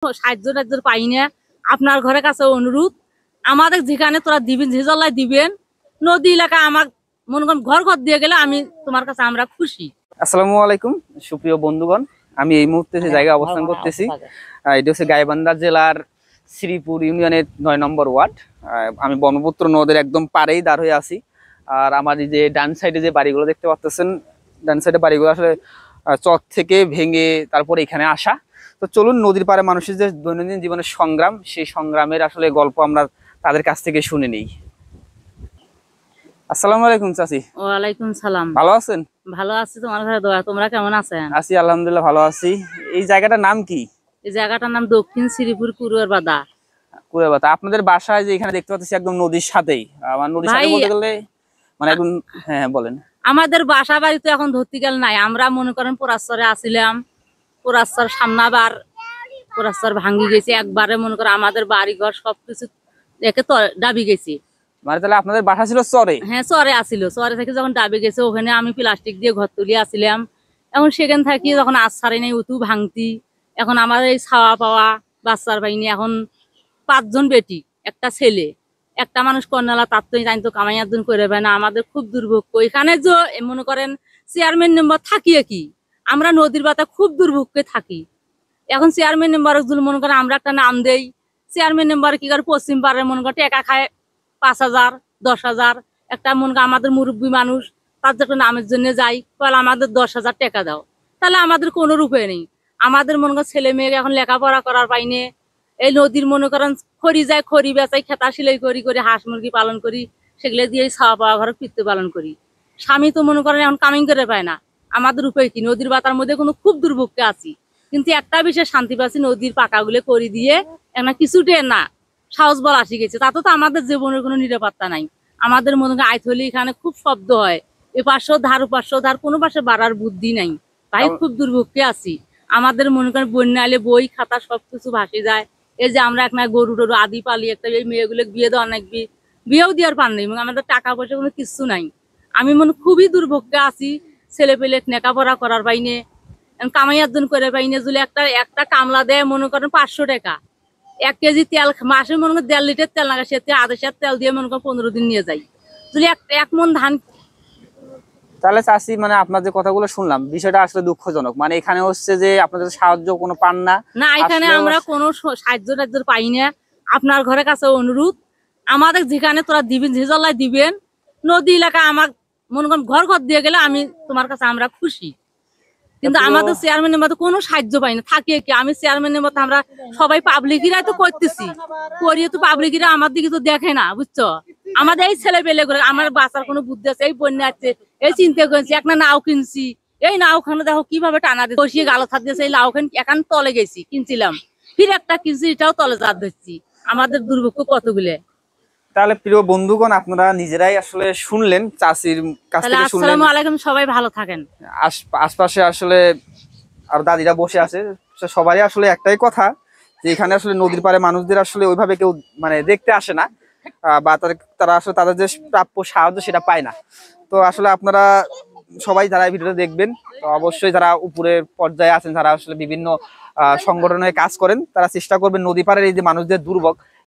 সাহায্য টাহায্য পাই না। আপনার ঘরের কাছে অনুরোধ, আমাদের যেখানে তোরা দিবেন, যে জল্লায় দিবেন, নদী এলাকা আমার মনে করেন ঘর ঘর দিয়ে গেলে আমি তোমার কাছে আমরা খুশি। আসসালামু আলাইকুম সুপ্রিয় বন্ধুগণ, আমি এই মুহূর্তে যে জায়গায় অবস্থান করতেছি এটি হচ্ছে গাইবান্ধা জেলার শ্রীপুর ইউনিয়নের ৯ নম্বর ওয়ার্ড। আমি ব্রহ্মপুত্র নদের একদম পাড়েই দাঁড় হয়ে আছি। আর আমার এই যে ডান সাইডে যে বাড়িগুলো দেখতে পাচ্ছেন, ডান সাইডে বাড়িগুলো আসলে চর থেকে ভেঙে তারপর এখানে আসা। তো চলুন নদীর পাড়ে মানুষের যে দৈনন্দিন জীবনের সংগ্রাম, সেই সংগ্রামের আসলে গল্প আমরা তাদের কাছ থেকে শুনে নিই। আসসালামু আলাইকুম চাচি। ওয়ালাইকুম সালাম। ভালো আছেন? ভালো আছি, তোমার ঘরে দোয়া। তোমরা কেমন আছেন? আছি আলহামদুলিল্লাহ, ভালো আছি। এই জায়গাটার নাম কি? এই জায়গাটার নাম দক্ষিণ শ্রীপুর কুরুয়ার বাদা। কুয়াবাতা। আপনাদের বাসায় যে এখানে দেখতে পাচ্ছি একদম নদীর সাথেই, আমার নদীর সাথে বলতে গেলে মানে একদম, হ্যাঁ বলেন। আমাদের বাসা বাড়ি তো এখন ধরতে গেল নাই। আমরা মনে করেন পোরাস্তরে আসিলাম, পোরাস্তর সামনাবার পোরাস্তর ভাঙ্গি গেছে একবারে। মনে করেন আমাদের বাড়ি ঘর সবকিছু একে তো ডাবি গেছে। মানে তাহলে আপনাদের বাসা ছিল চরে? হ্যাঁ, চরে আসিল। চরে থেকে যখন ডাবি গেছে, ওখানে আমি প্লাস্টিক দিয়ে ঘর তুলি আসিলাম। এখন সেখান থাকি যখন আশ্বারে নেই উতু ভাঙতি। এখন আমার এই ছাওয়া পাওয়া বাচ্চার বাইনি, এখন 5 জন বেটি, একটা ছেলে, একটা মানুষ কন্যালা, তার তো জানি তো কামাই একজন করে পায় না। আমাদের খুব দুর্ভোগ। এখানে যে মনে করেন চেয়ারম্যান মেম্বার থাকিয়ে কি আমরা নদীর বাতা খুব দুর্ভোগে থাকি। এখন চেয়ারম্যান মেম্বার মনে করেন আমরা একটা নাম দেই, চেয়ারম্যান মেম্বার কি করে পশ্চিম পাড়ে মনে করেন টাকা খায় 5,000 10,000। একটা মনে করেন আমাদের মুরব্বী মানুষ, তার যে একটা নামের জন্য যাই, তাহলে আমাদের 10,000 টাকা দাও, তাহলে আমাদের কোনো রূপে নেই। আমাদের মনে করেন ছেলে মেয়ে এখন লেখাপড়া করার পাইনে এই নদীর মনে করেন খড়ি যায়, খড়ি বেচাই, খেতা সিলাই করি করে হাঁস মুরগি পালন করি, সেগুলো দিয়ে ছাওয়া পাওয়া ঘরে পিত্তে পালন করি। স্বামী তো মনে করেন এখন কামিং করে পায় না। আমাদের উপায় কি? নদীর বাতার মধ্যে কোনো খুব দুর্ভোগে আছি, কিন্তু একটা বিষয় শান্তি পাচ্ছি, নদীর পাকাগুলো করে দিয়ে একটা কিছুটে না সাহস বল আসি গেছে। তাতে তো আমাদের জীবনের কোনো নিরাপত্তা নাই। আমাদের মনে করেন আইথলি এখানে খুব শব্দ হয়, এ পাশেও ধার ও পাশেও ধার, কোনো পাশে বাড়ার বুদ্ধি নাই। ভাই খুব দুর্ভোগে আছি। আমাদের মনে করেন বন্যা এলে বই খাতা সবকিছু ভাসে যায়। এই যে আমরা একটা গরু টরু আদি পালি, একটা এই মেয়েগুলো বিয়ে দেওয়ার নাকি বিয়েও দেওয়ার পার নেই, আমাদের টাকা পয়সা কোনো কিছু নাই। আমি মনে খুবই দুর্ভোগে আছি। ছেলে পেলে লেখাপড়া করার পাইনে, কামাই অর্জন করে পাইনে। যদি একটা কামলা দেয় মনে করেন 500 টাকা, 1 কেজি তেল মাসে মনে করেন 1.5 লিটার তেল লাগা, সে আদেশের তেল দিয়ে মনে করেন 15 দিন নিয়ে যাই। যদি এক মন ধান। তাহলে চাচি, মানে আপনার যে কথাগুলো শুনলাম, বিষয়টা আসলে দুঃখজনক। মানে এখানে হচ্ছে যে আপনাদের সাহায্য কোনো পান না। না, এখানে আমরা কোনো সাহায্য টাহায্য পাই না। আপনার ঘরের কাছে অনুরোধ, আমাদের যেখানে তোরা দিবেন, যে জল্লায় দিবেন, নদী এলাকা আমার মনে করেন ঘর ঘর দিয়ে গেলে আমি তোমার কাছে আমরা খুশি। কিন্তু আমাদের চেয়ারম্যানের মতো কোনো সাহায্য পাই না। থাকিয়ে কি আমি চেয়ারম্যানের মতো, আমরা সবাই পাবলিকেরাই তো করতেছি, করিয়ে তো পাবলিকেরা আমার দিকে তো দেখে না, বুঝছো? আমাদের এই ছেলে পেলে করে আমার বাচ্চার কোনো বুদ্ধি আছে, এই বন্যা আছে, এই চিন্তা করেছি, একটা নাও কিনছি, এই নাওখানে দেখো কিভাবে টানা দিয়ে বসিয়ে গালো থাক দিয়েছে। এই নাওখান এখন তলে গেছি, কিনছিলাম, ফির একটা কিনছি, এটাও তলে জাত ধরছি। আমাদের দুর্ভোগ কতগুলো। তাহলে প্রিয় বন্ধুগণ, আপনারা নিজেরাই আসলে শুনলেন, চাচির কাছ থেকে শুনলেন। আসসালামু আলাইকুম, সবাই ভালো থাকেন। আশপাশে আসলে আর দাদিরা বসে আছে, সবারই আসলে একটাই কথা যে এখানে আসলে নদীর পাড়ে মানুষদের আসলে ওইভাবে কেউ মানে দেখতে আসে না, বা তারা আসলে তাদের যে প্রাপ্য সাহায্য সেটা পায় না। তো আসলে আপনারা সবাই যারা এই ভিডিওটা দেখবেন, তো অবশ্যই যারা উপরের পর্যায়ে আছেন, যারা আসলে বিভিন্ন সংগঠনে কাজ করেন, তারা চেষ্টা করবেন নদী পাড়ের এই যে মানুষদের দুর্ভোগ